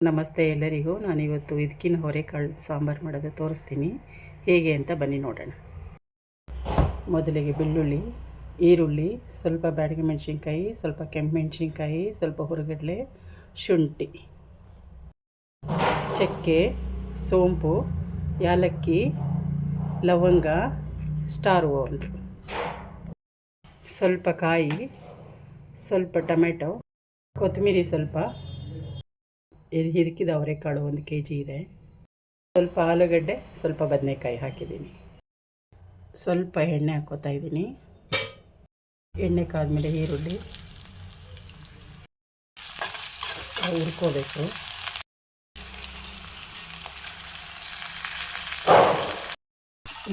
ನಮಸ್ತೆ ಎಲ್ಲರಿಗೂ. ನಾನಿವತ್ತು ಇದಕ್ಕಿನ ಅವರೆಕಾಳು ಸಾಂಬಾರು ಮಾಡೋದು ತೋರಿಸ್ತೀನಿ, ಹೇಗೆ ಅಂತ ಬನ್ನಿ ನೋಡೋಣ. ಮೊದಲಿಗೆ ಬೆಳ್ಳುಳ್ಳಿ, ಈರುಳ್ಳಿ, ಸ್ವಲ್ಪ ಬ್ಯಾಡಗಿ ಮೆಣಸಿನ್ಕಾಯಿ, ಸ್ವಲ್ಪ ಕೆಂಪು ಮೆಣಸಿನ್ಕಾಯಿ, ಸ್ವಲ್ಪ ಹುರಿಗಡಲೆ, ಶುಂಠಿ, ಚಕ್ಕೆ, ಸೋಂಪು, ಯಾಲಕ್ಕಿ, ಲವಂಗ, ಸ್ಟಾರ್ ಒಂದು, ಸ್ವಲ್ಪ ಕಾಯಿ, ಸ್ವಲ್ಪ ಟೊಮೆಟೊ, ಕೊತ್ತಂಬರಿ, ಸ್ವಲ್ಪ ಹಿರಿಕಿದ ಅವರೆಕಾಳು 1 kg ಇದೆ, ಸ್ವಲ್ಪ ಆಲೂಗಡ್ಡೆ, ಸ್ವಲ್ಪ ಬದನೆಕಾಯಿ ಹಾಕಿದ್ದೀನಿ. ಸ್ವಲ್ಪ ಎಣ್ಣೆ ಹಾಕ್ಕೋತಾ ಇದ್ದೀನಿ. ಎಣ್ಣೆ ಕಾದ್ಮೇಲೆ ಈರುಳ್ಳಿ ಹುರ್ಕೋಬೇಕು.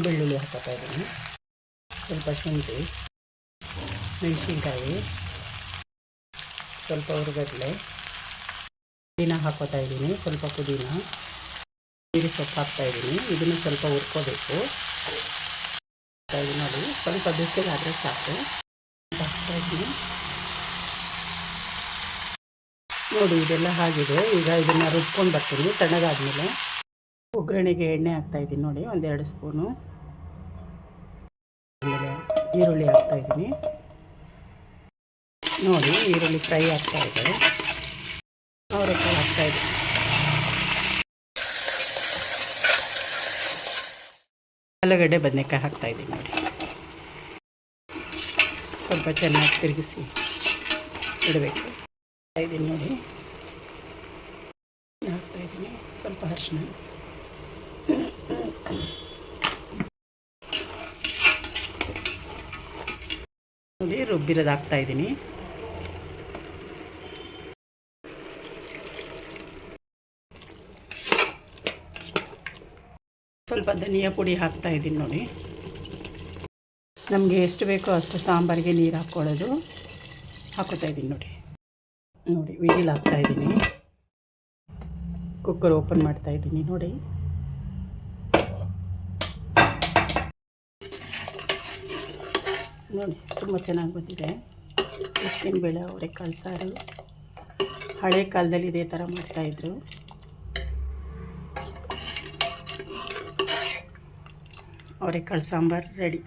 ಬೆಳ್ಳುಳ್ಳಿ ಹಾಕೋತಾ ಇದ್ದೀನಿ, ಸ್ವಲ್ಪ ಶುಂಠಿ, ಮೆಣಸಿನ್ಕಾಯಿ, ಸ್ವಲ್ಪ ಹುರಿಗಡಲೆ, ಪುದೀನ ಹಾಕೋತಾ ಇದ್ದೀನಿ, ಸ್ವಲ್ಪ ಪುದೀನ, ನೀರು ಸೊಪ್ಪು ಹಾಕ್ತಾಯಿದ್ದೀನಿ. ಇದನ್ನು ಸ್ವಲ್ಪ ಹುರ್ಕೋಬೇಕು. ನೋಡಿ, ಸ್ವಲ್ಪ ಬಿಸಿಲಾದರೆ ಸಾಕು. ಹಾಕ್ತಾಯಿದ್ದೀನಿ ನೋಡಿ, ಇದೆಲ್ಲ ಆಗಿದೆ. ಈಗ ಇದನ್ನು ರುಬ್ಕೊಂಡು ಬರ್ತೀನಿ. ತಣ್ಣಗಾದ್ಮೇಲೆ ಒಗ್ಗರಣೆಗೆ ಎಣ್ಣೆ ಹಾಕ್ತಾಯಿದ್ದೀನಿ ನೋಡಿ, 1-2 ಸ್ಪೂನು. ಆಮೇಲೆ ಈರುಳ್ಳಿ ಹಾಕ್ತಾಯಿದ್ದೀನಿ ನೋಡಿ, ಈರುಳ್ಳಿ ಫ್ರೈ ಆಗ್ತಾಯಿದೆ. ಅವರೆಕಾಳು ಹಾಕ್ತಾಯಿದ್ದೀನಿ. ಆಲೂಗಡ್ಡೆ ಬದನೆಕಾಯಿ ಹಾಕ್ತಾಯಿದ್ದೀನಿ ನೋಡಿ. ಸ್ವಲ್ಪ ಚೆನ್ನಾಗಿ ತಿರುಗಿಸಿ ಇಡಬೇಕು. ಹಾಕ್ತಾಯಿದ್ದೀನಿ ನೋಡಿ, ಹಾಕ್ತಾಯಿದ್ದೀನಿ ಸ್ವಲ್ಪ ಅರಿಶಿನ, ನೋಡಿ ರುಬ್ಬಿರೋದು ಹಾಕ್ತಾಯಿದ್ದೀನಿ. ಸ್ವಲ್ಪ ಧನಿಯಾ ಪುಡಿ ಹಾಕ್ತಾಯಿದ್ದೀನಿ ನೋಡಿ. ನಮಗೆ ಎಷ್ಟು ಬೇಕೋ ಅಷ್ಟು ಸಾಂಬಾರಿಗೆ ನೀರು ಹಾಕ್ಕೊಳ್ಳೋದು. ಹಾಕೋತಾ ಇದ್ದೀನಿ ನೋಡಿ. ವಿಜಿಲ್ ಹಾಕ್ತಾಯಿದ್ದೀನಿ. ಕುಕ್ಕರ್ ಓಪನ್ ಮಾಡ್ತಾಯಿದ್ದೀನಿ ನೋಡಿ. ತುಂಬ ಚೆನ್ನಾಗಿ ಬಂದಿದೆ. ಉದ್ದಿನಬೇಳೆ ಅವರೆಕಾಳು ಸಾರು. ಹಳೆ ಕಾಲದಲ್ಲಿ ಇದೇ ಥರ ಮಾಡ್ತಾಯಿದ್ರು. ಅವರೆಕಾಳು ಸಾಂಬಾರು ರೆಡಿ.